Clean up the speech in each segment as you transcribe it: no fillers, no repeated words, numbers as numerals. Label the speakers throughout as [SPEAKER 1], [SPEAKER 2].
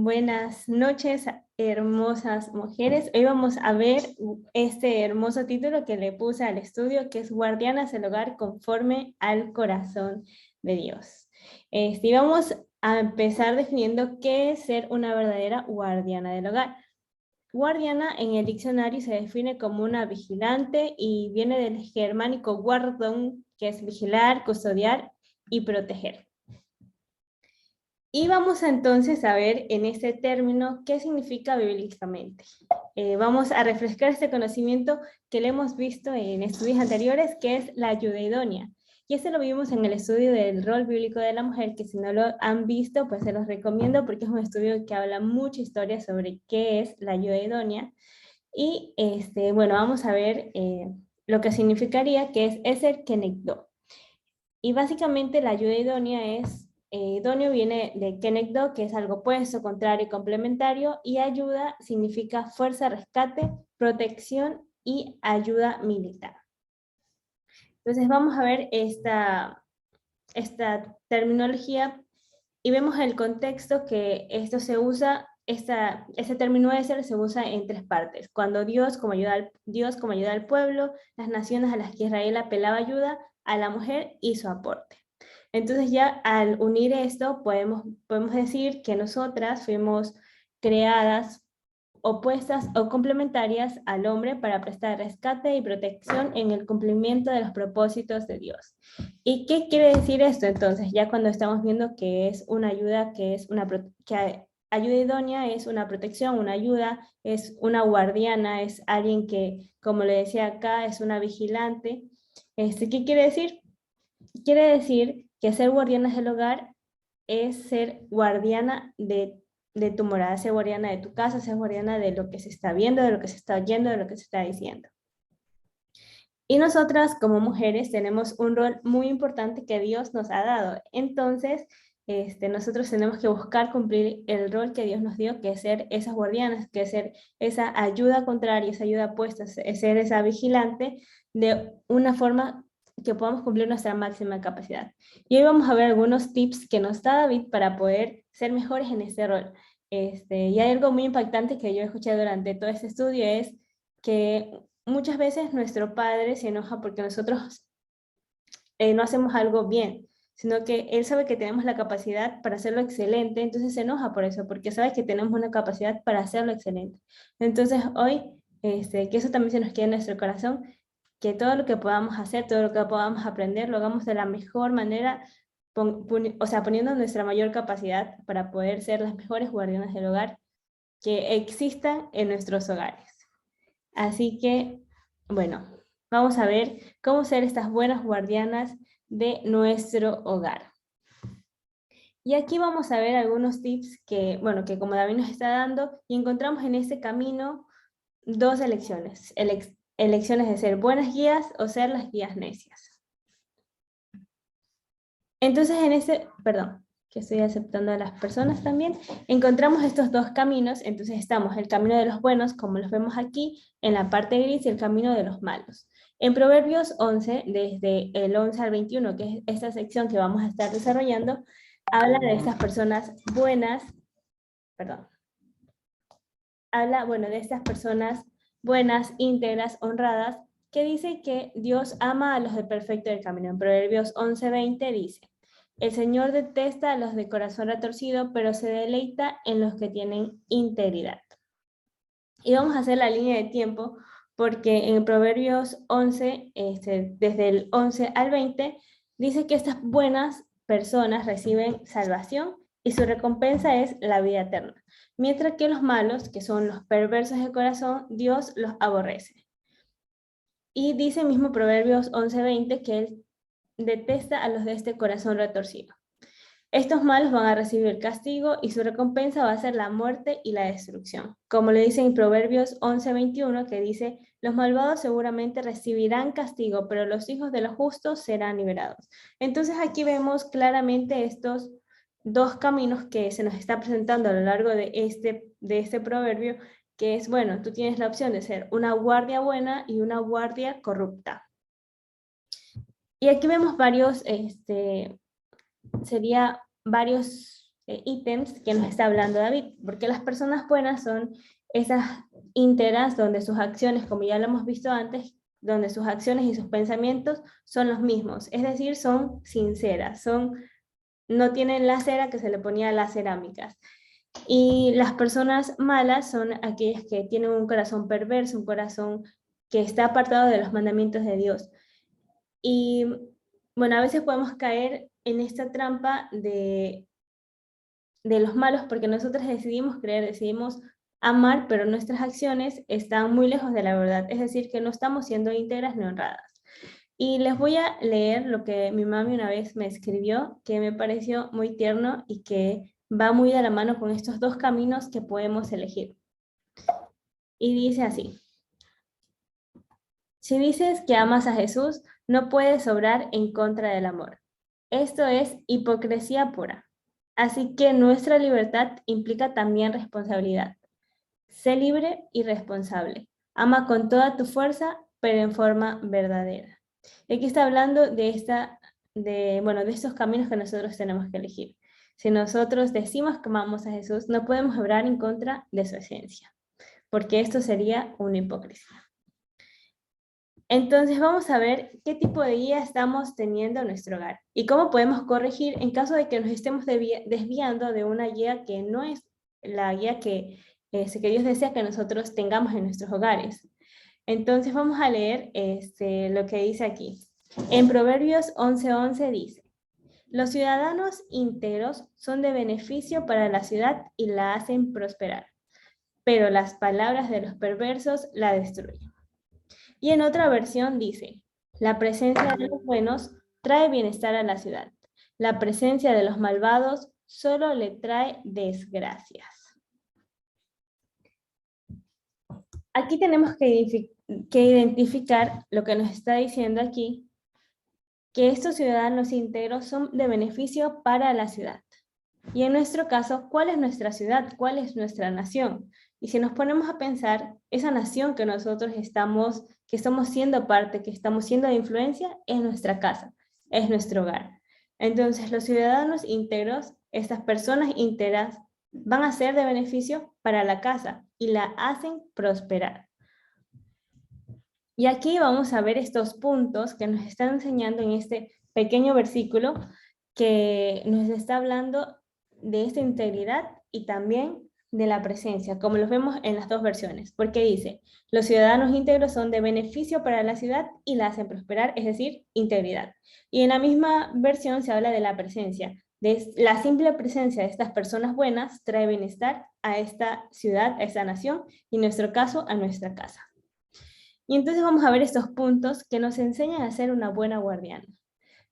[SPEAKER 1] Buenas noches, hermosas mujeres. Hoy vamos a ver este hermoso título que le puse al estudio, que es Guardianas del Hogar conforme al corazón de Dios. Y vamos a empezar definiendo qué es ser una verdadera guardiana del hogar. Guardiana en el diccionario se define como una vigilante y viene del germánico guardon, que es vigilar, custodiar y proteger. Y vamos entonces a ver en este término qué significa bíblicamente. Vamos a refrescar este conocimiento que le hemos visto en estudios anteriores, que es la ayuda idónea. Y este lo vimos en el estudio del rol bíblico de la mujer, que si no lo han visto, pues se los recomiendo porque es un estudio que habla mucha historia sobre qué es la ayuda idónea. Y bueno, vamos a ver lo que significaría, que es eser kenegdo. Y básicamente la ayuda idónea es, idóneo viene de kenegdo, que es algo opuesto, contrario y complementario, y ayuda significa fuerza, rescate, protección y ayuda militar. Entonces vamos a ver esta terminología y vemos el contexto que esto se usa, este término eser se usa en tres partes. Cuando Dios como ayuda al pueblo, las naciones a las que Israel apelaba ayuda, a la mujer y su aporte. Entonces ya al unir esto podemos decir que nosotras fuimos creadas opuestas o complementarias al hombre para prestar rescate y protección en el cumplimiento de los propósitos de Dios. ¿Y qué quiere decir esto entonces? Ya cuando estamos viendo que es una ayuda, que ayuda idónea es una protección, una ayuda, es una guardiana, es alguien que, como le decía acá, es una vigilante. ¿Qué quiere decir? Quiere decir que ser guardianas del hogar es ser guardiana de tu morada, ser guardiana de tu casa, ser guardiana de lo que se está viendo, de lo que se está oyendo, de lo que se está diciendo. Y nosotras como mujeres tenemos un rol muy importante que Dios nos ha dado. Entonces, nosotros tenemos que buscar cumplir el rol que Dios nos dio, que es ser esas guardianas, que es ser esa ayuda contraria, esa ayuda opuesta, es ser esa vigilante de una forma que podamos cumplir nuestra máxima capacidad. Y hoy vamos a ver algunos tips que nos da David para poder ser mejores en este rol. Y hay algo muy impactante que yo escuché durante todo este estudio, es que muchas veces nuestro padre se enoja porque nosotros no hacemos algo bien, sino que él sabe que tenemos la capacidad para hacerlo excelente, entonces se enoja por eso, porque sabe que tenemos una capacidad para hacerlo excelente. Entonces hoy, que eso también se nos quede en nuestro corazón, que todo lo que podamos hacer, todo lo que podamos aprender, lo hagamos de la mejor manera, poniendo nuestra mayor capacidad para poder ser las mejores guardianas del hogar que existan en nuestros hogares. Así que, bueno, vamos a ver cómo ser estas buenas guardianas de nuestro hogar. Y aquí vamos a ver algunos tips que, bueno, que como David nos está dando, y encontramos en este camino dos elecciones. Elecciones de ser buenas guías o ser las guías necias. Entonces que estoy aceptando a las personas también, encontramos estos dos caminos. Entonces estamos el camino de los buenos, como los vemos aquí, en la parte gris, y el camino de los malos. En Proverbios 11, desde el 11 al 21, que es esta sección que vamos a estar desarrollando, habla de estas personas buenas, de estas personas buenas, íntegras, honradas, que dice que Dios ama a los de perfecto del camino. En Proverbios 11:20 dice: el Señor detesta a los de corazón retorcido, pero se deleita en los que tienen integridad. Y vamos a hacer la línea de tiempo, porque en Proverbios 11, desde el 11 al 20, dice que estas buenas personas reciben salvación y su recompensa es la vida eterna. Mientras que los malos, que son los perversos de corazón, Dios los aborrece. Y dice mismo Proverbios 11:20 que Él detesta a los de este corazón retorcido. Estos malos van a recibir castigo y su recompensa va a ser la muerte y la destrucción. Como le dice en Proverbios 11:21, que dice: los malvados seguramente recibirán castigo, pero los hijos de los justos serán liberados. Entonces aquí vemos claramente estos dos caminos que se nos está presentando a lo largo de este proverbio, que es, bueno, tú tienes la opción de ser una guardia buena y una guardia corrupta. Y aquí vemos varios ítems que nos está hablando David, porque las personas buenas son esas íntegras donde sus acciones, como ya lo hemos visto antes, donde sus acciones y sus pensamientos son los mismos, es decir, son sinceras, no tienen la cera que se le ponía a las cerámicas. Y las personas malas son aquellas que tienen un corazón perverso, un corazón que está apartado de los mandamientos de Dios. Y bueno, a veces podemos caer en esta trampa de los malos porque nosotros decidimos creer, decidimos amar, pero nuestras acciones están muy lejos de la verdad, es decir, que no estamos siendo íntegras ni honradas. Y les voy a leer lo que mi mami una vez me escribió, que me pareció muy tierno y que va muy de la mano con estos dos caminos que podemos elegir. Y dice así: si dices que amas a Jesús, no puedes obrar en contra del amor. Esto es hipocresía pura. Así que nuestra libertad implica también responsabilidad. Sé libre y responsable. Ama con toda tu fuerza, pero en forma verdadera. Y aquí está hablando de estos caminos que nosotros tenemos que elegir. Si nosotros decimos que amamos a Jesús, no podemos obrar en contra de su esencia, porque esto sería una hipocresía. Entonces vamos a ver qué tipo de guía estamos teniendo en nuestro hogar y cómo podemos corregir en caso de que nos estemos desviando de una guía que no es la guía que Dios desea que nosotros tengamos en nuestros hogares. Entonces vamos a leer lo que dice aquí. En Proverbios 11:11 dice: los ciudadanos íntegros son de beneficio para la ciudad y la hacen prosperar, pero las palabras de los perversos la destruyen. Y en otra versión dice: la presencia de los buenos trae bienestar a la ciudad. La presencia de los malvados solo le trae desgracias. Aquí tenemos que identificar lo que nos está diciendo aquí, que estos ciudadanos íntegros son de beneficio para la ciudad. Y en nuestro caso, ¿cuál es nuestra ciudad? ¿Cuál es nuestra nación? Y si nos ponemos a pensar, esa nación que nosotros que estamos siendo parte, que estamos siendo de influencia, es nuestra casa, es nuestro hogar. Entonces, los ciudadanos íntegros, estas personas íntegras, van a ser de beneficio para la casa y la hacen prosperar. Y aquí vamos a ver estos puntos que nos están enseñando en este pequeño versículo que nos está hablando de esta integridad y también de la presencia, como los vemos en las dos versiones, porque dice: los ciudadanos íntegros son de beneficio para la ciudad y la hacen prosperar, es decir, integridad. Y en la misma versión se habla de la presencia, de la simple presencia de estas personas buenas trae bienestar a esta ciudad, a esta nación, y en nuestro caso, a nuestra casa. Y entonces vamos a ver estos puntos que nos enseñan a ser una buena guardiana.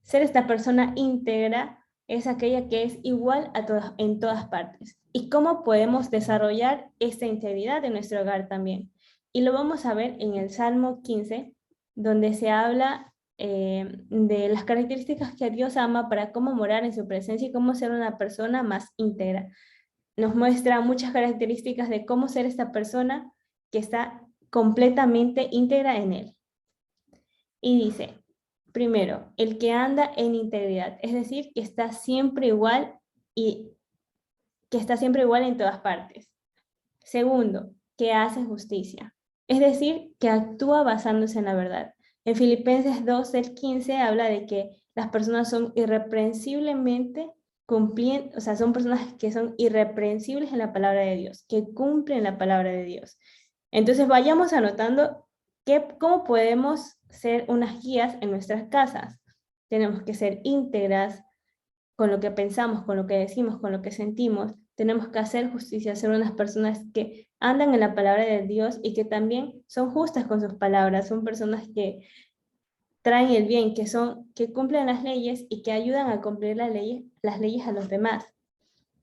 [SPEAKER 1] Ser esta persona íntegra es aquella que es igual en todas partes. ¿Y cómo podemos desarrollar esta integridad en nuestro hogar también? Y lo vamos a ver en el Salmo 15, donde se habla de las características que Dios ama para cómo morar en su presencia y cómo ser una persona más íntegra. Nos muestra muchas características de cómo ser esta persona que está completamente íntegra en él. Y dice: primero, el que anda en integridad, es decir, que está siempre igual y que está siempre igual en todas partes. Segundo, que hace justicia, es decir, que actúa basándose en la verdad. En Filipenses 2, del 15 habla de que las personas son irreprensiblemente cumpliendo, o sea, son personas que son irreprensibles en la palabra de Dios, que cumplen la palabra de Dios. Entonces vayamos anotando cómo podemos ser unas guías en nuestras casas. Tenemos que ser íntegras con lo que pensamos, con lo que decimos, con lo que sentimos. Tenemos que hacer justicia, ser unas personas que andan en la palabra de Dios y que también son justas con sus palabras, son personas que traen el bien, que cumplen las leyes y que ayudan a cumplir las leyes a los demás,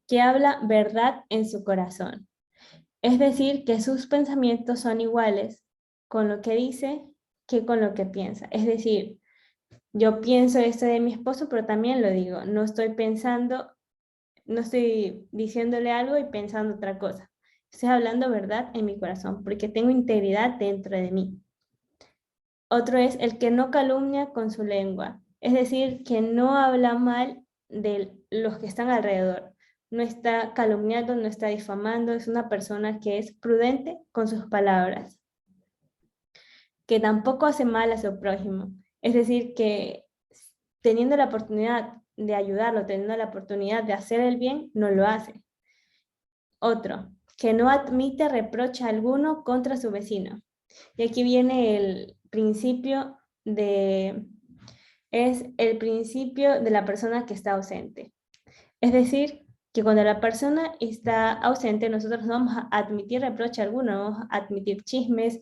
[SPEAKER 1] que habla verdad en su corazón. Es decir, que sus pensamientos son iguales con lo que dice que con lo que piensa. Es decir, yo pienso esto de mi esposo, pero también lo digo. No estoy diciéndole algo y pensando otra cosa. Estoy hablando verdad en mi corazón, porque tengo integridad dentro de mí. Otro es el que no calumnia con su lengua. Es decir, que no habla mal de los que están alrededor. no está calumniando, no está difamando, es una persona que es prudente con sus palabras, que tampoco hace mal a su prójimo. Es decir, que teniendo la oportunidad de ayudarlo, teniendo la oportunidad de hacer el bien, no lo hace. Otro, que no admite reproche alguno contra su vecino. Y aquí viene el principio es el principio de la persona que está ausente. Es decir, que cuando la persona está ausente, nosotros no vamos a admitir reproche alguno, no vamos a admitir chismes,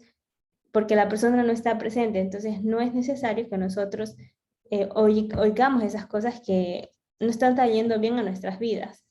[SPEAKER 1] porque la persona no está presente. Entonces no es necesario que nosotros oigamos esas cosas que no están trayendo bien a nuestras vidas.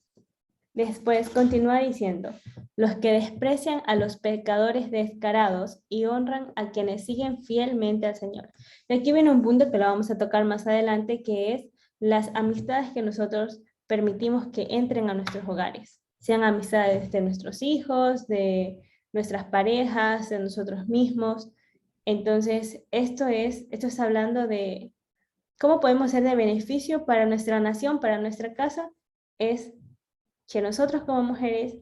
[SPEAKER 1] Después continúa diciendo, los que desprecian a los pecadores descarados y honran a quienes siguen fielmente al Señor. Y aquí viene un punto que lo vamos a tocar más adelante, que es las amistades que nosotros permitimos que entren a nuestros hogares, sean amistades de nuestros hijos, de nuestras parejas, de nosotros mismos. Entonces, esto está hablando de cómo podemos ser de beneficio para nuestra nación, para nuestra casa, es que nosotros como mujeres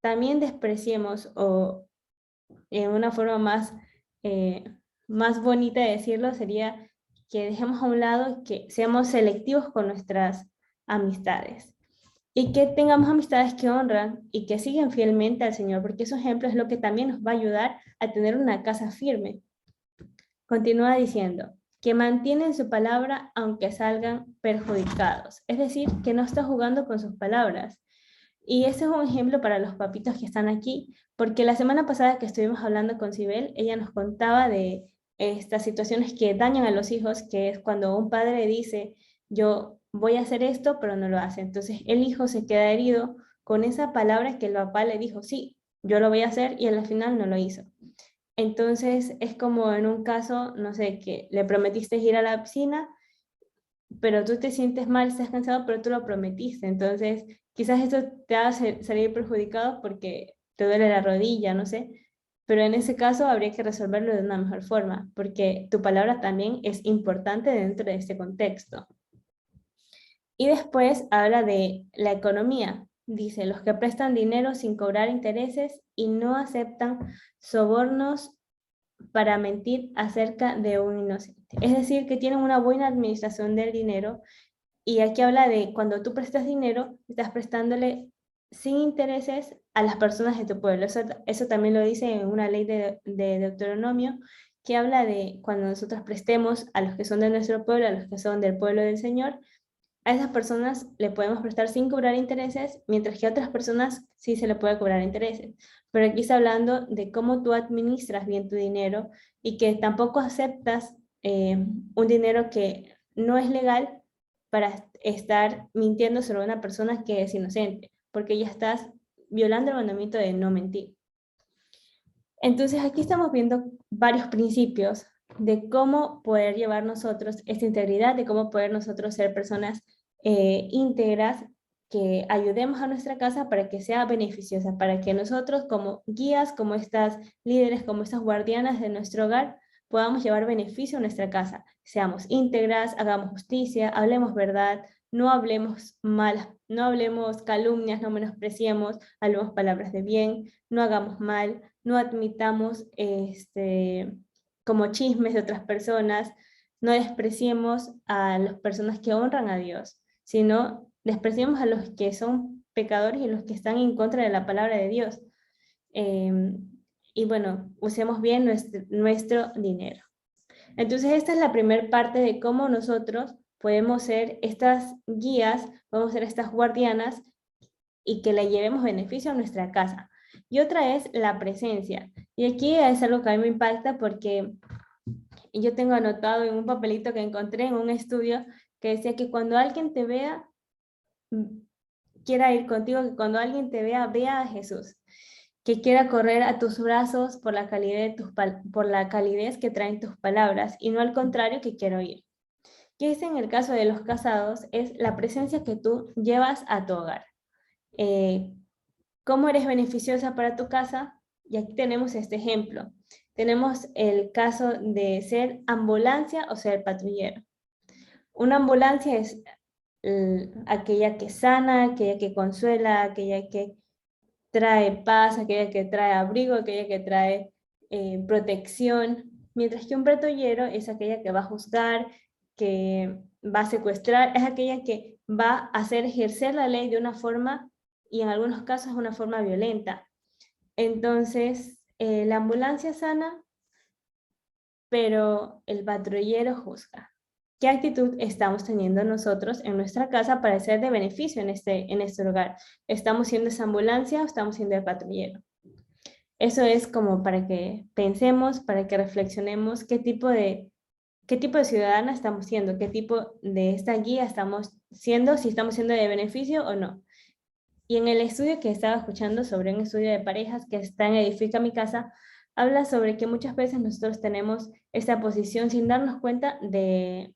[SPEAKER 1] también despreciemos, o en una forma más bonita de decirlo, sería que dejemos a un lado, que seamos selectivos con nuestras amistades y que tengamos amistades que honran y que siguen fielmente al Señor, porque ese ejemplo es lo que también nos va a ayudar a tener una casa firme. Continúa diciendo, que mantienen su palabra aunque salgan perjudicados, es decir, que no está jugando con sus palabras. Y ese es un ejemplo para los papitos que están aquí, porque la semana pasada que estuvimos hablando con Sibel, ella nos contaba de estas situaciones que dañan a los hijos, que es cuando un padre dice, yo voy a hacer esto, pero no lo hace. Entonces el hijo se queda herido con esa palabra que el papá le dijo, sí, yo lo voy a hacer, y al final no lo hizo. Entonces es como en un caso, no sé, que le prometiste ir a la piscina, pero tú te sientes mal, estás cansado, pero tú lo prometiste. Entonces quizás esto te haga salir perjudicado porque te duele la rodilla, no sé. Pero en ese caso habría que resolverlo de una mejor forma, porque tu palabra también es importante dentro de este contexto. Y después habla de la economía. Dice, los que prestan dinero sin cobrar intereses y no aceptan sobornos para mentir acerca de un inocente. Es decir, que tienen una buena administración del dinero. Y aquí habla de cuando tú prestas dinero, estás prestándole sin intereses a las personas de tu pueblo. Eso también lo dice en una ley de Deuteronomio, que habla de cuando nosotros prestemos a los que son de nuestro pueblo, a los que son del pueblo del Señor, a esas personas le podemos prestar sin cobrar intereses, mientras que a otras personas sí se le puede cobrar intereses. Pero aquí está hablando de cómo tú administras bien tu dinero y que tampoco aceptas un dinero que no es legal para estar mintiendo sobre una persona que es inocente, porque ya estás violando el mandamiento de no mentir. Entonces aquí estamos viendo varios principios de cómo poder llevar nosotros esta integridad, de cómo poder nosotros ser personas íntegras, que ayudemos a nuestra casa para que sea beneficiosa, para que nosotros como guías, como estas líderes, como estas guardianas de nuestro hogar, podamos llevar beneficio a nuestra casa. Seamos íntegras, hagamos justicia, hablemos verdad, no hablemos mal, no hablemos calumnias, no menospreciemos, hablemos palabras de bien, no hagamos mal, no admitamos como chismes de otras personas, no despreciemos a las personas que honran a Dios, sino despreciemos a los que son pecadores y los que están en contra de la palabra de Dios. Y bueno, usemos bien nuestro dinero. Entonces esta es la primera parte de cómo nosotros podemos ser estas guías, podemos ser estas guardianas y que le llevemos beneficio a nuestra casa. Y otra es la presencia. Y aquí es algo que a mí me impacta porque yo tengo anotado en un papelito que encontré en un estudio que decía que cuando alguien te vea, quiera ir contigo, que cuando alguien te vea, vea a Jesús, que quiera correr a tus brazos por la calidez que traen tus palabras y no al contrario, que quiera oír. Que es en el caso de los casados, es la presencia que tú llevas a tu hogar. ¿Cómo eres beneficiosa para tu casa? Y aquí tenemos este ejemplo. Tenemos el caso de ser ambulancia o ser patrullero. Una ambulancia es aquella que sana, aquella que consuela, aquella que trae paz, aquella que trae abrigo, aquella que trae protección, mientras que un patrullero es aquella que va a juzgar, que va a secuestrar, es aquella que va a hacer ejercer la ley de una forma, y en algunos casos una forma violenta. Entonces, la ambulancia sana, pero el patrullero juzga. ¿Qué actitud estamos teniendo nosotros en nuestra casa para ser de beneficio en este lugar? ¿Estamos siendo esa ambulancia o estamos siendo el patrullero? Eso es como para que pensemos, para que reflexionemos qué tipo de ciudadana estamos siendo, qué tipo de esta guía estamos siendo, si estamos siendo de beneficio o no. Y en el estudio que estaba escuchando sobre un estudio de parejas que está en Edifica Mi Casa, habla sobre que muchas veces nosotros tenemos esta posición sin darnos cuenta del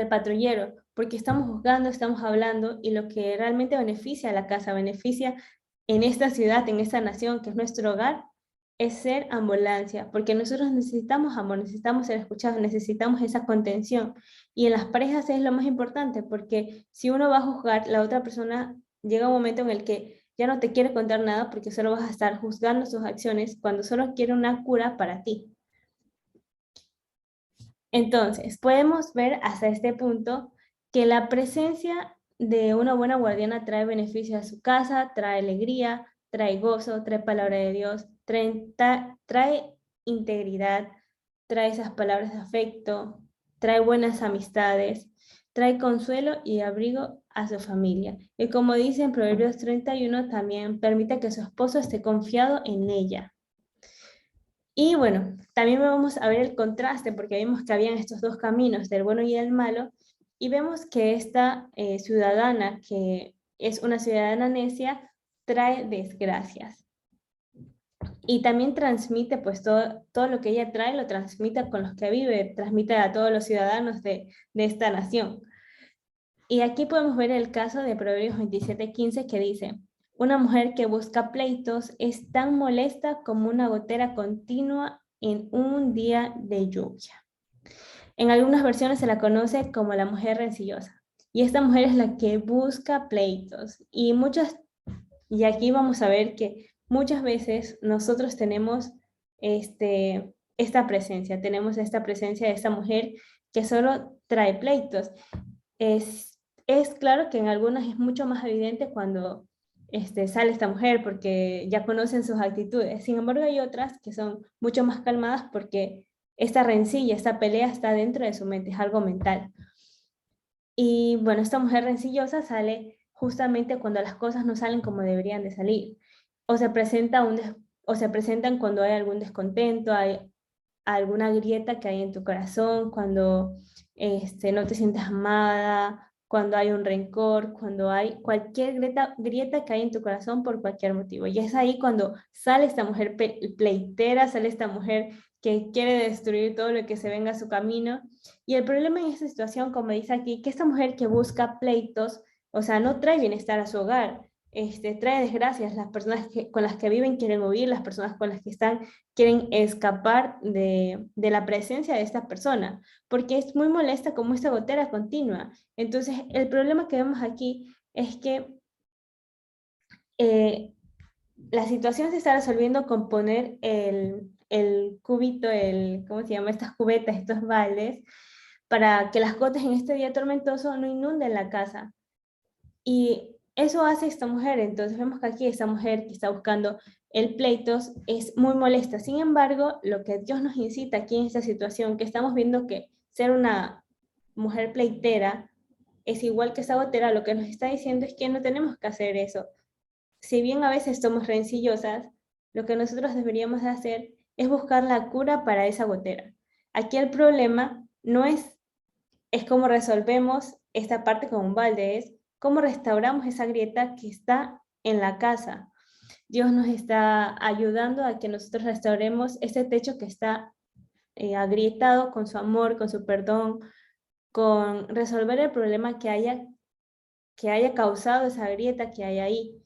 [SPEAKER 1] patrullero, porque estamos juzgando, estamos hablando, y lo que realmente beneficia a la casa, beneficia en esta ciudad, en esta nación, que es nuestro hogar, es ser ambulancia, porque nosotros necesitamos amor, necesitamos ser escuchados, necesitamos esa contención. Y en las parejas es lo más importante, porque si uno va a juzgar, la otra persona llega un momento en el que ya no te quiere contar nada porque solo vas a estar juzgando sus acciones cuando solo quiere una cura para ti. Entonces, podemos ver hasta este punto que la presencia de una buena guardiana trae beneficio a su casa, trae alegría, trae gozo, trae palabra de Dios, trae integridad, trae esas palabras de afecto, trae buenas amistades, trae consuelo y abrigo a su familia. Y como dice en Proverbios 31, también permite que su esposo esté confiado en ella. Y bueno, también vamos a ver el contraste, porque vimos que habían estos dos caminos, del bueno y del malo, y vemos que esta ciudadana, que es una ciudadana necia, trae desgracias. Y también transmite, pues todo lo que ella trae, lo transmite con los que vive, transmite a todos los ciudadanos de esta nación. Y aquí podemos ver el caso de Proverbios 27:15 que dice: una mujer que busca pleitos es tan molesta como una gotera continua en un día de lluvia. En algunas versiones se la conoce como la mujer rencillosa. Y esta mujer es la que busca pleitos. Y aquí vamos a ver que muchas veces nosotros tenemos tenemos esta presencia de esta mujer que solo trae pleitos. Es claro que en algunas es mucho más evidente cuando sale esta mujer porque ya conocen sus actitudes. Sin embargo, hay otras que son mucho más calmadas porque esta rencilla, esta pelea está dentro de su mente, es algo mental. Y bueno, esta mujer rencillosa sale justamente cuando las cosas no salen como deberían de salir. O se presenta o se presentan cuando hay algún descontento, hay alguna grieta que hay en tu corazón, cuando no te sientes amada, cuando hay un rencor, cuando hay cualquier grieta que hay en tu corazón por cualquier motivo. Y es ahí cuando sale esta mujer pleitera, sale esta mujer que quiere destruir todo lo que se venga a su camino. Y el problema en esta situación, como dice aquí, que esta mujer que busca pleitos, o sea, no trae bienestar a su hogar, trae desgracias. Las personas con las que viven quieren huir, las personas con las que están quieren escapar de la presencia de esta persona, porque es muy molesta como esta gotera continua. Entonces, el problema que vemos aquí es que la situación se está resolviendo con poner el cubito, ¿cómo se llama? Estas cubetas, estos baldes, para que las gotas en este día tormentoso no inunden la casa. Y eso hace esta mujer. Entonces vemos que aquí esta mujer que está buscando el pleitos es muy molesta. Sin embargo, lo que Dios nos incita aquí en esta situación, que estamos viendo que ser una mujer pleitera es igual que esa gotera, lo que nos está diciendo es que no tenemos que hacer eso. Si bien a veces somos rencillosas, lo que nosotros deberíamos de hacer es buscar la cura para esa gotera. Aquí el problema no es cómo resolvemos esta parte con un balde, es cómo restauramos esa grieta que está en la casa. Dios nos está ayudando a que nosotros restauremos ese techo que está agrietado con su amor, con su perdón, con resolver el problema que haya causado esa grieta que hay ahí.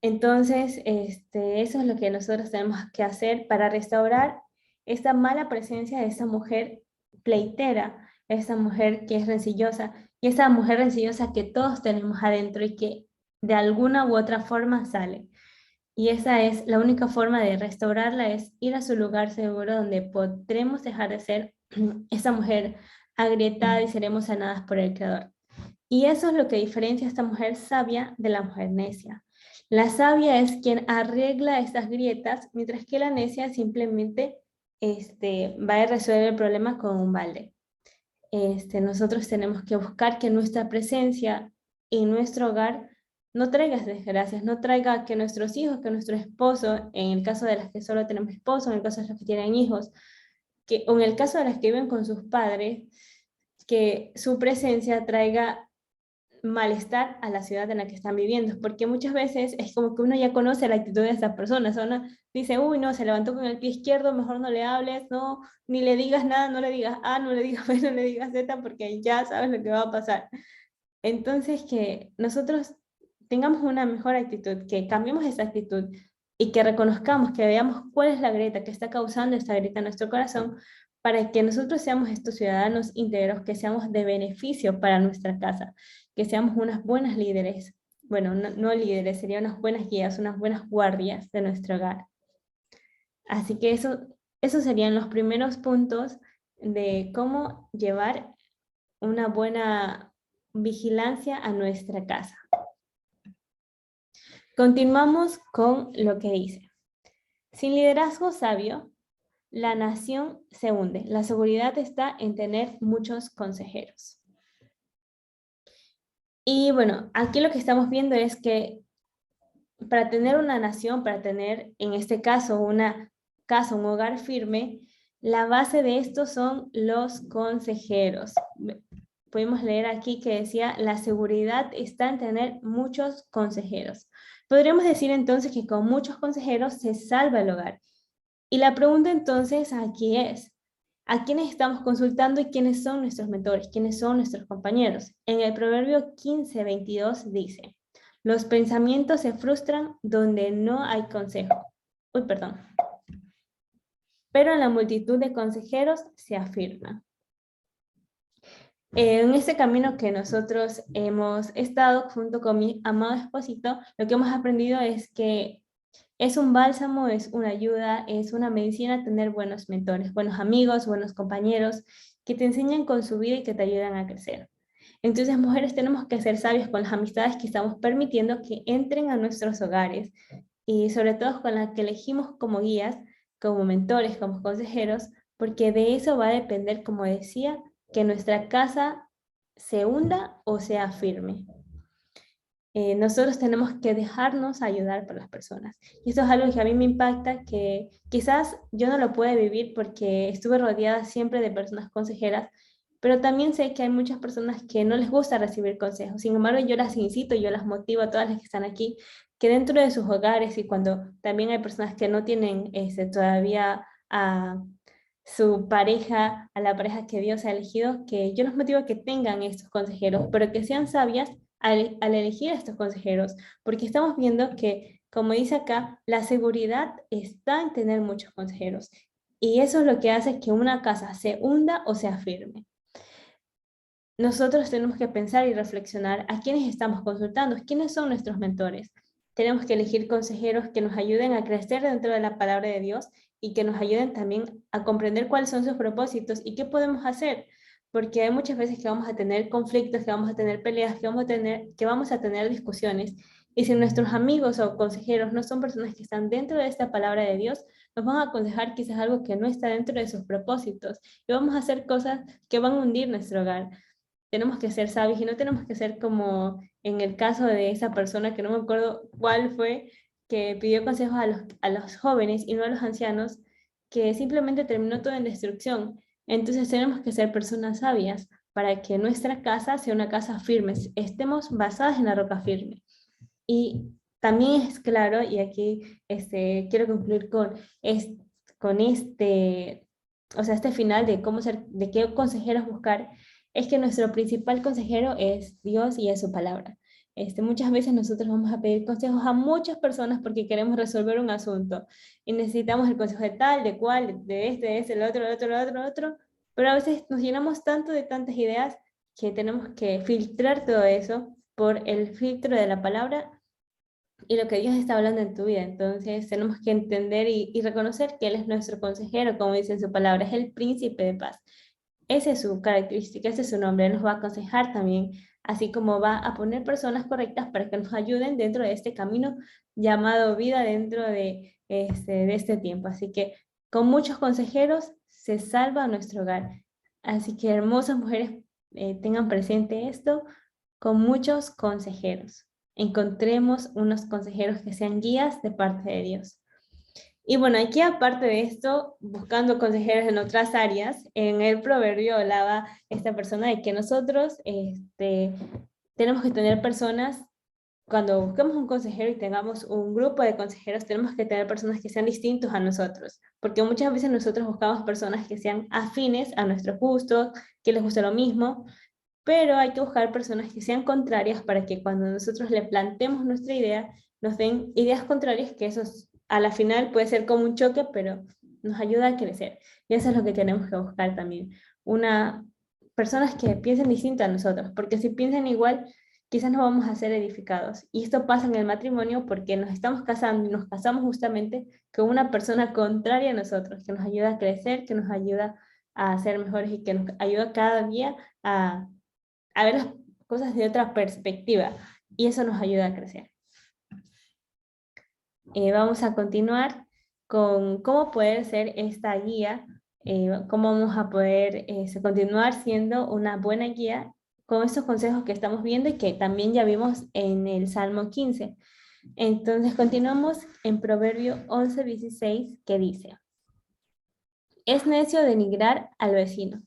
[SPEAKER 1] Entonces, eso es lo que nosotros tenemos que hacer para restaurar esta mala presencia de esta mujer pleitera, esta mujer que es rencillosa. y esa mujer rencillosa que todos tenemos adentro y que de alguna u otra forma sale. Y esa es la única forma de restaurarla, es ir a su lugar seguro donde podremos dejar de ser esa mujer agrietada y seremos sanadas por el Creador. Y eso es lo que diferencia a esta mujer sabia de la mujer necia. La sabia es quien arregla estas grietas, mientras que la necia simplemente va a resolver el problema con un balde. Nosotros tenemos que buscar que nuestra presencia en nuestro hogar no traiga desgracias, no traiga que nuestros hijos, que nuestro esposo, en el caso de las que solo tenemos esposo, en el caso de las que tienen hijos, o en el caso de las que viven con sus padres, que su presencia traiga malestar a la ciudad en la que están viviendo, porque muchas veces es como que uno ya conoce la actitud de esa persona, uno dice, uy, no, se levantó con el pie izquierdo, mejor no le hables, no, ni le digas nada, no le digas A, no le digas B, no le digas Z, porque ya sabes lo que va a pasar. Entonces, que nosotros tengamos una mejor actitud, que cambiemos esa actitud y que reconozcamos, que veamos cuál es la grieta que está causando esta grieta en nuestro corazón, para que nosotros seamos estos ciudadanos íntegros, que seamos de beneficio para nuestra casa, que seamos unas buenas líderes, bueno, no líderes, serían unas buenas guías, unas buenas guardias de nuestro hogar. Así que esos serían los primeros puntos de cómo llevar una buena vigilancia a nuestra casa. Continuamos con lo que dice. Sin liderazgo sabio, la nación se hunde. La seguridad está en tener muchos consejeros. Y bueno, aquí lo que estamos viendo es que para tener una nación, para tener en este caso una casa, un hogar firme, la base de esto son los consejeros. Podemos leer aquí que decía, la seguridad está en tener muchos consejeros. Podríamos decir entonces que con muchos consejeros se salva el hogar. Y la pregunta entonces aquí es, ¿a quiénes estamos consultando y quiénes son nuestros mentores? ¿Quiénes son nuestros compañeros? En el Proverbio 15:22 dice, los pensamientos se frustran donde no hay consejo. Uy, perdón. Pero en la multitud de consejeros se afirma. En este camino que nosotros hemos estado junto con mi amado esposito, lo que hemos aprendido es que es un bálsamo, es una ayuda, es una medicina tener buenos mentores, buenos amigos, buenos compañeros que te enseñan con su vida y que te ayudan a crecer. Entonces, mujeres, tenemos que ser sabias con las amistades que estamos permitiendo que entren a nuestros hogares y sobre todo con las que elegimos como guías, como mentores, como consejeros, porque de eso va a depender, como decía, que nuestra casa se hunda o sea firme. Nosotros tenemos que dejarnos ayudar por las personas. Y esto es algo que a mí me impacta, que quizás yo no lo pude vivir porque estuve rodeada siempre de personas consejeras, pero también sé que hay muchas personas que no les gusta recibir consejos. Sin embargo, yo las incito, yo las motivo a todas las que están aquí, que dentro de sus hogares y cuando también hay personas que no tienen todavía a su pareja, a la pareja que Dios ha elegido, que yo los motivo a que tengan estos consejeros, pero que sean sabias al elegir a estos consejeros, porque estamos viendo que, como dice acá, la seguridad está en tener muchos consejeros. Y eso es lo que hace que una casa se hunda o se afirme. Nosotros tenemos que pensar y reflexionar a quiénes estamos consultando, quiénes son nuestros mentores. Tenemos que elegir consejeros que nos ayuden a crecer dentro de la palabra de Dios y que nos ayuden también a comprender cuáles son sus propósitos y qué podemos hacer, porque hay muchas veces que vamos a tener conflictos, que vamos a tener peleas, que vamos a tener discusiones, y si nuestros amigos o consejeros no son personas que están dentro de esta palabra de Dios, nos van a aconsejar quizás algo que no está dentro de sus propósitos, y vamos a hacer cosas que van a hundir nuestro hogar. Tenemos que ser sabios y no tenemos que ser como en el caso de esa persona que no me acuerdo cuál fue, que pidió consejos a los jóvenes y no a los ancianos, que simplemente terminó todo en destrucción. Entonces tenemos que ser personas sabias para que nuestra casa sea una casa firme, estemos basadas en la roca firme. Y también es claro, y aquí quiero concluir con o sea, este final de cómo ser, de qué consejeros buscar, es que nuestro principal consejero es Dios y es su palabra. Muchas veces nosotros vamos a pedir consejos a muchas personas porque queremos resolver un asunto y necesitamos el consejo de tal, de cual, de este, el otro, el otro, el otro, el otro, pero a veces nos llenamos tanto de tantas ideas que tenemos que filtrar todo eso por el filtro de la palabra y lo que Dios está hablando en tu vida. Entonces tenemos que entender y reconocer que Él es nuestro consejero, como dice en su palabra, es el príncipe de paz. Esa es su característica, ese es su nombre. Él nos va a aconsejar también, así como va a poner personas correctas para que nos ayuden dentro de este camino llamado vida dentro de este tiempo. Así que con muchos consejeros se salva nuestro hogar. Así que hermosas mujeres, tengan presente esto, con muchos consejeros. Encontremos unos consejeros que sean guías de parte de Dios. Y bueno, aquí aparte de esto, buscando consejeros en otras áreas, en el proverbio hablaba esta persona de que nosotros tenemos que tener personas, cuando busquemos un consejero y tengamos un grupo de consejeros, tenemos que tener personas que sean distintos a nosotros, porque muchas veces nosotros buscamos personas que sean afines a nuestros gustos, que les guste lo mismo, pero hay que buscar personas que sean contrarias para que cuando nosotros le planteemos nuestra idea, nos den ideas contrarias, que eso a la final puede ser como un choque, pero nos ayuda a crecer. Y eso es lo que tenemos que buscar también. Personas que piensen distinto a nosotros, porque si piensan igual, quizás no vamos a ser edificados. Y esto pasa en el matrimonio porque nos estamos casando y nos casamos justamente con una persona contraria a nosotros, que nos ayuda a crecer, que nos ayuda a ser mejores y que nos ayuda cada día a ver las cosas de otra perspectiva y eso nos ayuda a crecer. Vamos a continuar con cómo poder ser esta guía, cómo vamos a poder continuar siendo una buena guía con estos consejos que estamos viendo y que también ya vimos en el Salmo 15. Entonces continuamos en Proverbio 11:16 que dice: es necio denigrar al vecino.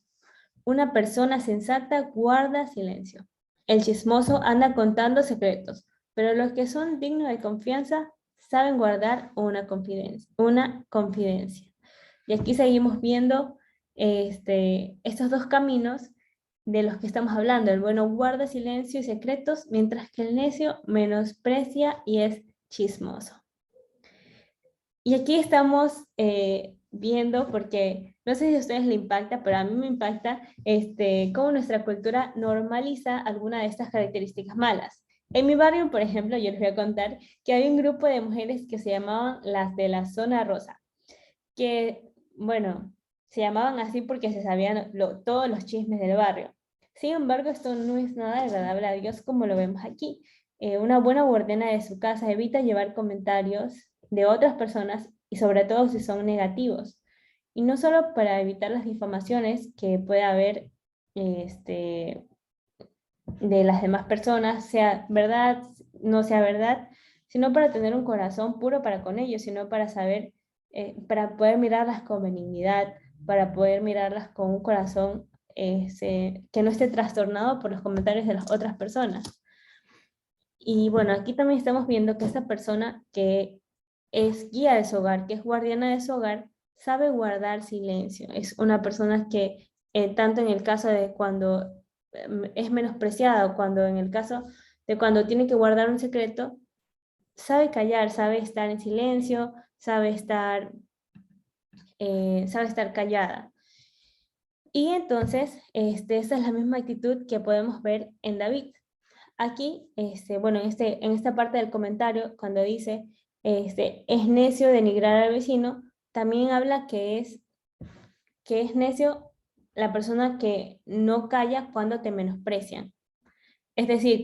[SPEAKER 1] Una persona sensata guarda silencio. El chismoso anda contando secretos, pero los que son dignos de confianza saben guardar una confidencia. Y aquí seguimos viendo estos dos caminos de los que estamos hablando. El bueno guarda silencio y secretos, mientras que el necio menosprecia y es chismoso. Y aquí estamos viendo, porque no sé si a ustedes les impacta, pero a mí me impacta cómo nuestra cultura normaliza alguna de estas características malas. En mi barrio, por ejemplo, yo les voy a contar que hay un grupo de mujeres que se llamaban las de la zona rosa, que, bueno, se llamaban así porque se sabían todos los chismes del barrio. Sin embargo, esto no es nada agradable a Dios como lo vemos aquí. Una buena guardiana de su casa evita llevar comentarios de otras personas y sobre todo si son negativos. Y no solo para evitar las difamaciones que puede haber de las demás personas, sea verdad, no sea verdad, sino para tener un corazón puro para con ellos, sino para saber, para poder mirarlas con benignidad, para poder mirarlas con un corazón que no esté trastornado por los comentarios de las otras personas. Y bueno, aquí también estamos viendo que esta persona que es guía de su hogar, que es guardiana de su hogar, sabe guardar silencio. Es una persona que, tanto en el caso de cuando es menospreciada o cuando en el caso de cuando tiene que guardar un secreto, sabe callar, sabe estar en silencio, sabe estar callada. Y entonces, esta es la misma actitud que podemos ver en David. Aquí, bueno, en esta parte del comentario, cuando dice, es necio denigrar al vecino, también habla que es necio la persona que no calla cuando te menosprecian. Es decir,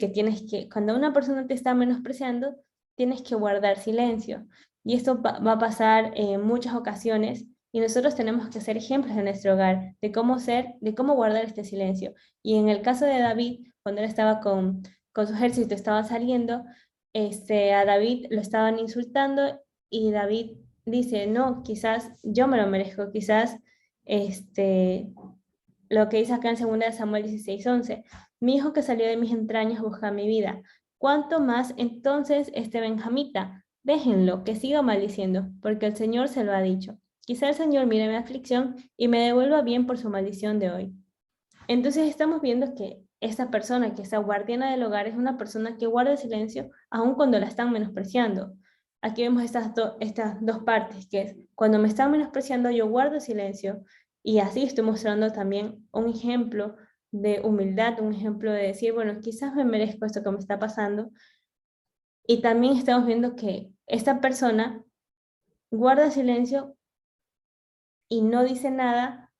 [SPEAKER 1] cuando una persona te está menospreciando, tienes que guardar silencio. Y esto va a pasar en muchas ocasiones y nosotros tenemos que ser ejemplos en nuestro hogar de cómo guardar este silencio. Y en el caso de David, cuando él estaba con su ejército, estaba saliendo, a David lo estaban insultando y David dice, no, quizás yo me lo merezco, quizás lo que dice acá en 2 Samuel 16:11, mi hijo que salió de mis entrañas busca mi vida. ¿Cuánto más entonces este benjamita? Déjenlo, que siga maldiciendo, porque el Señor se lo ha dicho. Quizá el Señor mire mi aflicción y me devuelva bien por su maldición de hoy. Entonces estamos viendo que esta persona, que es guardiana del hogar, es una persona que guarda silencio aun cuando la están menospreciando. Aquí vemos estas dos partes, que es cuando me están menospreciando yo guardo silencio y así estoy mostrando también un ejemplo de humildad, un ejemplo de decir, bueno, quizás me merezco esto que me está pasando. Y también estamos viendo que esta persona guarda silencio y no dice nada,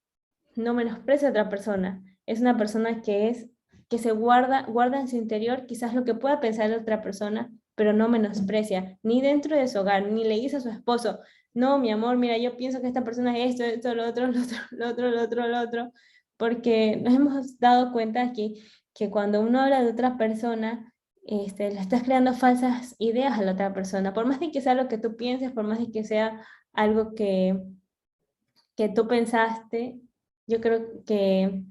[SPEAKER 1] no menosprecia a otra persona. Es una persona que se guarda en su interior quizás lo que pueda pensar de otra persona, pero no menosprecia, ni dentro de su hogar, ni le dice a su esposo, no, mi amor, mira, yo pienso que esta persona es esto, lo otro, lo otro, lo otro, lo otro, lo otro, porque nos hemos dado cuenta aquí que cuando uno habla de otra persona, le estás creando falsas ideas a la otra persona, por más de que sea lo que tú pienses, por más de que sea algo que tú pensaste, yo creo que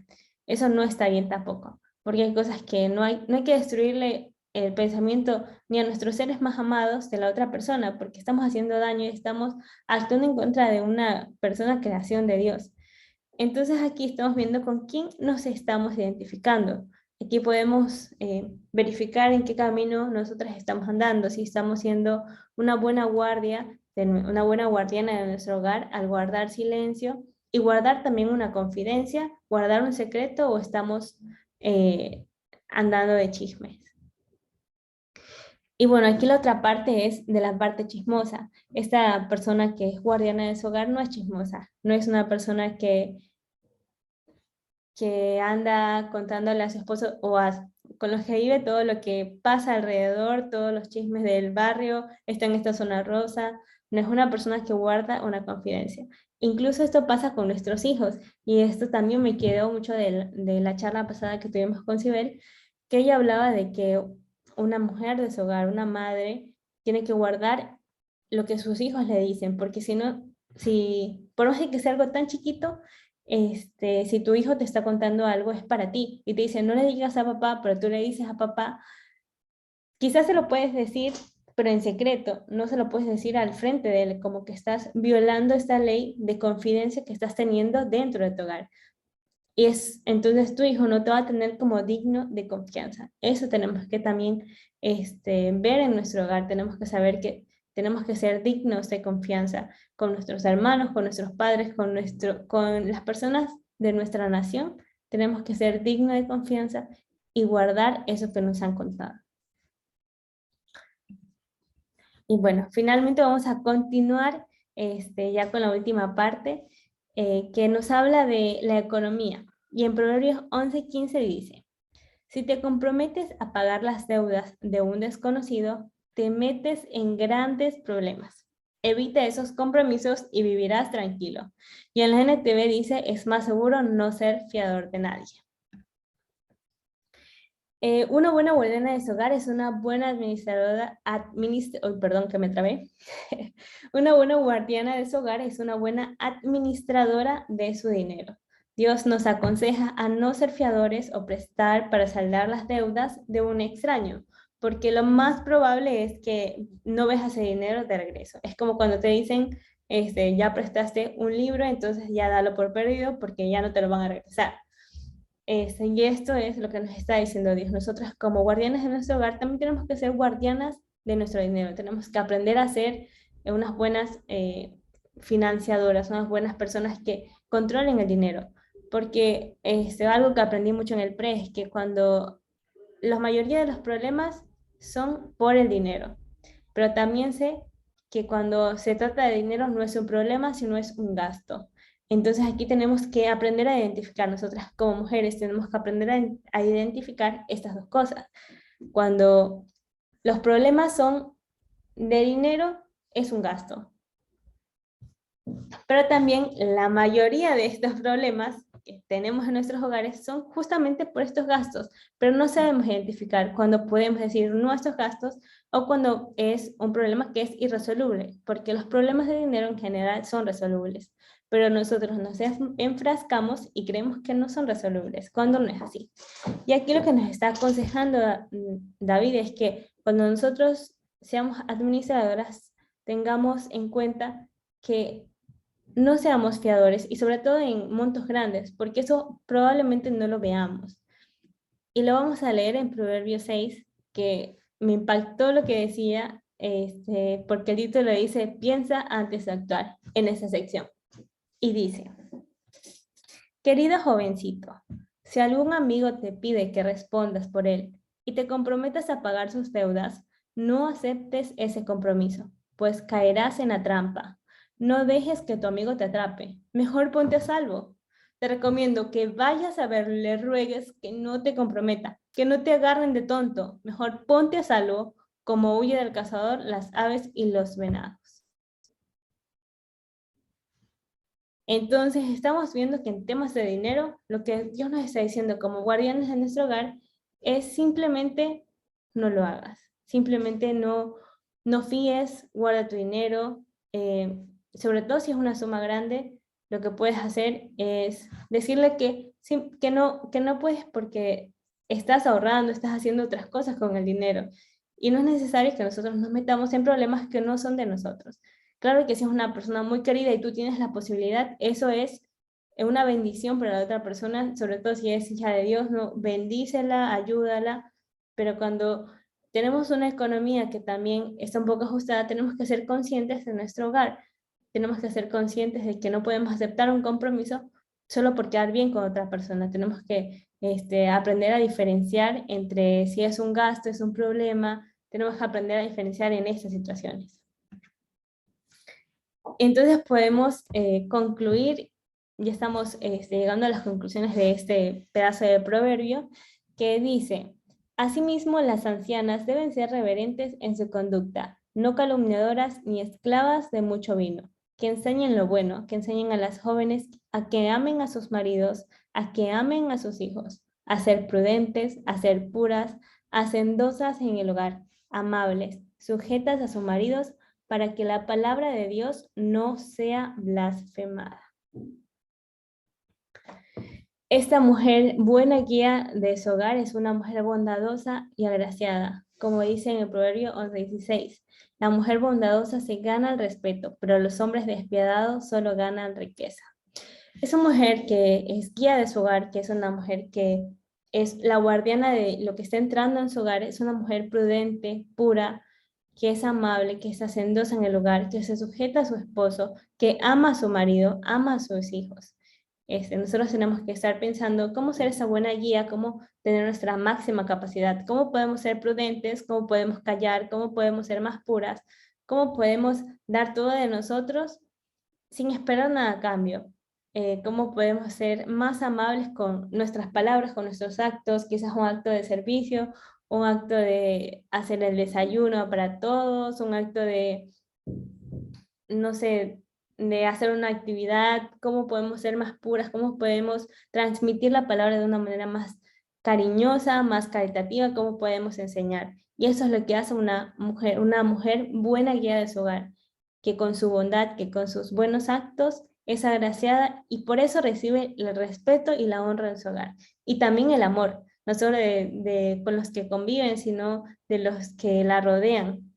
[SPEAKER 1] eso no está bien tampoco, porque hay cosas que no hay que destruirle el pensamiento ni a nuestros seres más amados de la otra persona, porque estamos haciendo daño y estamos actuando en contra de una persona creación de Dios. Entonces aquí estamos viendo con quién nos estamos identificando. Aquí podemos verificar en qué camino nosotras estamos andando, si estamos siendo una buena guardia, una buena guardiana de nuestro hogar al guardar silencio y guardar también una confidencia, guardar un secreto o estamos eh, andando de chismes. Y bueno, aquí la otra parte es de la parte chismosa. Esta persona que es guardiana de su hogar no es chismosa, no es una persona que anda contándole a su esposo con los que vive todo lo que pasa alrededor, todos los chismes del barrio, está en esta zona rosa, no es una persona que guarda una confidencia. Incluso esto pasa con nuestros hijos, y esto también me quedó mucho de la charla pasada que tuvimos con Sibel, que ella hablaba de que una mujer de su hogar, una madre, tiene que guardar lo que sus hijos le dicen, porque si no, si, por más de que sea algo tan chiquito, si tu hijo te está contando algo es para ti y te dice, no le digas a papá, pero tú le dices a papá, quizás se lo puedes decir, pero en secreto, no se lo puedes decir al frente de él, como que estás violando esta ley de confidencia que estás teniendo dentro de tu hogar. Y entonces tu hijo no te va a tener como digno de confianza. Eso tenemos que también ver en nuestro hogar. Tenemos que saber que tenemos que ser dignos de confianza con nuestros hermanos, con nuestros padres, con las personas de nuestra nación. Tenemos que ser dignos de confianza y guardar eso que nos han contado. Y bueno, finalmente vamos a continuar ya con la última parte que nos habla de la economía. Y en Proverbios 11:15 dice, si te comprometes a pagar las deudas de un desconocido, te metes en grandes problemas. Evita esos compromisos y vivirás tranquilo. Y en la NTV dice, es más seguro no ser fiador de nadie. Una buena guardiana de su hogar es una buena administradora, perdón que me trabé. Una buena guardiana de su hogar es una buena administradora de su dinero. Dios nos aconseja a no ser fiadores o prestar para saldar las deudas de un extraño, porque lo más probable es que no veas ese dinero de regreso. Es como cuando te dicen, ya prestaste un libro, entonces ya dalo por perdido porque ya no te lo van a regresar. Y esto es lo que nos está diciendo Dios. Nosotras como guardianes de nuestro hogar también tenemos que ser guardianas de nuestro dinero. Tenemos que aprender a ser unas buenas financiadoras, unas buenas personas que controlen el dinero. Porque algo que aprendí mucho en el pre es que cuando la mayoría de los problemas son por el dinero. Pero también sé que cuando se trata de dinero no es un problema, sino es un gasto. Entonces aquí tenemos que aprender a identificar, nosotras como mujeres tenemos que aprender a identificar estas dos cosas. Cuando los problemas son de dinero, es un gasto. Pero también la mayoría de estos problemas que tenemos en nuestros hogares son justamente por estos gastos, pero no sabemos identificar cuando podemos decir nuestros gastos o cuando es un problema que es irresoluble, porque los problemas de dinero en general son resolubles, pero nosotros nos enfrascamos y creemos que no son resolubles, cuando no es así. Y aquí lo que nos está aconsejando David es que cuando nosotros seamos administradoras, tengamos en cuenta que no seamos fiadores y sobre todo en montos grandes, porque eso probablemente no lo veamos. Y lo vamos a leer en Proverbios 6, que me impactó lo que decía, porque el título dice, piensa antes de actuar, en esa sección. Y dice, querido jovencito, Si algún amigo te pide que respondas por él y te comprometas a pagar sus deudas, no aceptes ese compromiso, pues caerás en la trampa. No dejes que tu amigo te atrape. Mejor ponte a salvo. Te recomiendo que vayas a verle, le ruegues que no te comprometa, que no te agarren de tonto. Mejor ponte a salvo, como huye del cazador las aves y los venados. Entonces, estamos viendo que en temas de dinero, lo que Dios nos está diciendo como guardianes de nuestro hogar es simplemente no lo hagas. Simplemente no fíes, guarda tu dinero. Sobre todo si es una suma grande, lo que puedes hacer es decirle que no puedes porque estás ahorrando, estás haciendo otras cosas con el dinero. Y no es necesario que nosotros nos metamos en problemas que no son de nosotros. Claro que si es una persona muy querida y tú tienes la posibilidad, eso es una bendición para la otra persona, sobre todo si es hija de Dios, ¿no? Bendícela, ayúdala, pero cuando tenemos una economía que también está un poco ajustada, tenemos que ser conscientes de nuestro hogar, tenemos que ser conscientes de que no podemos aceptar un compromiso solo por quedar bien con otra persona, tenemos que aprender a diferenciar entre si es un gasto, es un problema, tenemos que aprender a diferenciar en estas situaciones. Entonces podemos concluir, ya estamos llegando a las conclusiones de este pedazo de proverbio, que dice: asimismo las ancianas deben ser reverentes en su conducta, no calumniadoras ni esclavas de mucho vino, que enseñen lo bueno, que enseñen a las jóvenes a que amen a sus maridos, a que amen a sus hijos, a ser prudentes, a ser puras, hacendosas en el hogar, amables, sujetas a sus maridos, para que la palabra de Dios no sea blasfemada. Esta mujer buena guía de su hogar es una mujer bondadosa y agraciada, como dice en el Proverbio 11:16. La mujer bondadosa se gana el respeto, pero los hombres despiadados solo ganan riqueza. Es una mujer que es guía de su hogar, que es una mujer que es la guardiana de lo que está entrando en su hogar, es una mujer prudente, pura, que es amable, que es hacendosa en el hogar, que se sujeta a su esposo, que ama a su marido, ama a sus hijos. Nosotros tenemos que estar pensando cómo ser esa buena guía, cómo tener nuestra máxima capacidad, cómo podemos ser prudentes, cómo podemos callar, cómo podemos ser más puras, cómo podemos dar todo de nosotros sin esperar nada a cambio. Cómo podemos ser más amables con nuestras palabras, con nuestros actos, quizás un acto de servicio, un acto de hacer el desayuno para todos, un acto de, no sé, de hacer una actividad, cómo podemos ser más puras, cómo podemos transmitir la palabra de una manera más cariñosa, más caritativa, cómo podemos enseñar. Y eso es lo que hace una mujer buena guía de su hogar, que con su bondad, que con sus buenos actos es agraciada y por eso recibe el respeto y la honra en su hogar. Y también el amor, no solo con los que conviven, sino de los que la rodean.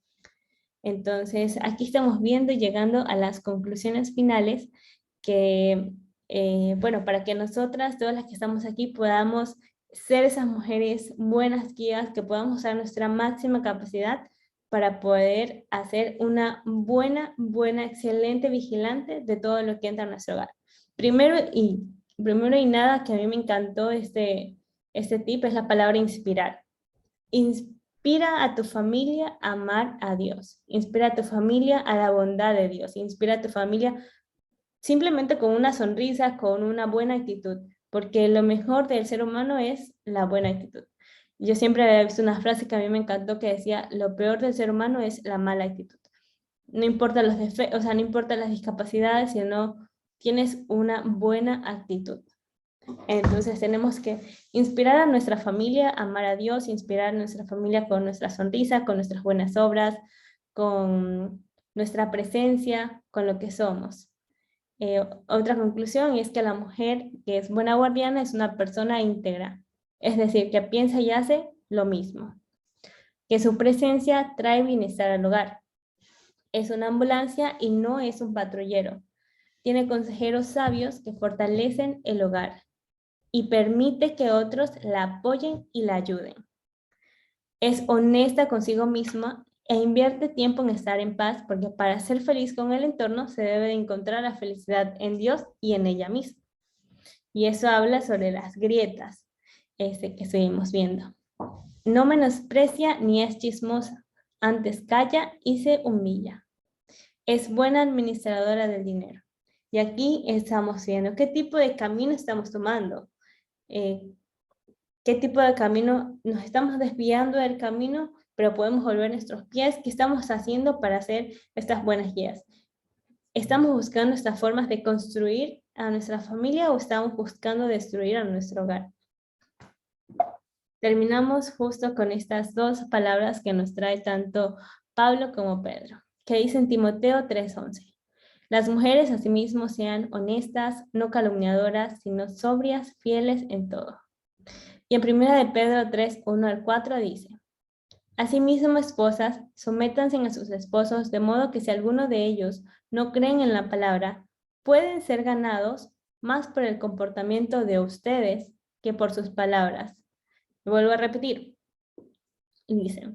[SPEAKER 1] Entonces, aquí estamos viendo y llegando a las conclusiones finales que, bueno, para que nosotras, todas las que estamos aquí, podamos ser esas mujeres buenas guías, que podamos usar nuestra máxima capacidad para poder hacer una buena, excelente vigilante de todo lo que entra a nuestro hogar. Primero y nada, que a mí me encantó este tip, es la palabra inspirar. Inspira a tu familia a amar a Dios. Inspira a tu familia a la bondad de Dios. Inspira a tu familia simplemente con una sonrisa, con una buena actitud, porque lo mejor del ser humano es la buena actitud. Yo siempre había visto una frase que a mí me encantó que decía: lo peor del ser humano es la mala actitud. No importa los defectos, o sea, no importa las discapacidades, sino tienes una buena actitud. Entonces tenemos que inspirar a nuestra familia, amar a Dios, inspirar a nuestra familia con nuestra sonrisa, con nuestras buenas obras, con nuestra presencia, con lo que somos. Otra conclusión es que la mujer que es buena guardiana es una persona íntegra, es decir, que piensa y hace lo mismo, que su presencia trae bienestar al hogar. Es una ambulancia y no es un patrullero. Tiene consejeros sabios que fortalecen el hogar y permite que otros la apoyen y la ayuden. Es honesta consigo misma e invierte tiempo en estar en paz, porque para ser feliz con el entorno se debe de encontrar la felicidad en Dios y en ella misma. Y eso habla sobre las grietas que seguimos viendo. No menosprecia ni es chismosa, antes calla y se humilla. Es buena administradora del dinero. Y aquí estamos viendo qué tipo de camino estamos tomando. Eh, qué tipo de camino nos estamos desviando del camino, pero podemos volver nuestros pies. ¿Qué estamos haciendo para hacer estas buenas guías? ¿Estamos buscando estas formas de construir a nuestra familia o estamos buscando destruir a nuestro hogar? Terminamos justo con estas dos palabras que nos trae tanto Pablo como Pedro, que dice en Timoteo 3:11. Las mujeres asimismo sean honestas, no calumniadoras, sino sobrias, fieles en todo. Y en 1 de Pedro 3:1-4 dice, asimismo, esposas, sométanse a sus esposos, de modo que si alguno de ellos no creen en la palabra, pueden ser ganados más por el comportamiento de ustedes que por sus palabras. Vuelvo a repetir. Y dice,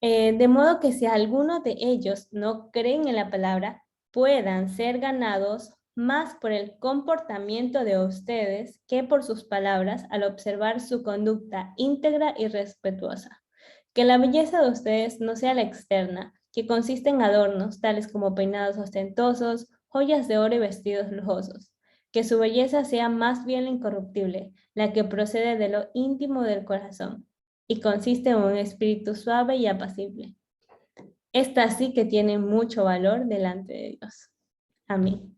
[SPEAKER 1] de modo que si alguno de ellos no creen en la palabra, puedan ser ganados más por el comportamiento de ustedes que por sus palabras al observar su conducta íntegra y respetuosa. Que la belleza de ustedes no sea la externa, que consiste en adornos tales como peinados ostentosos, joyas de oro y vestidos lujosos. Que su belleza sea más bien la incorruptible, la que procede de lo íntimo del corazón, y consiste en un espíritu suave y apacible. Esta sí que tiene mucho valor delante de Dios. Amén.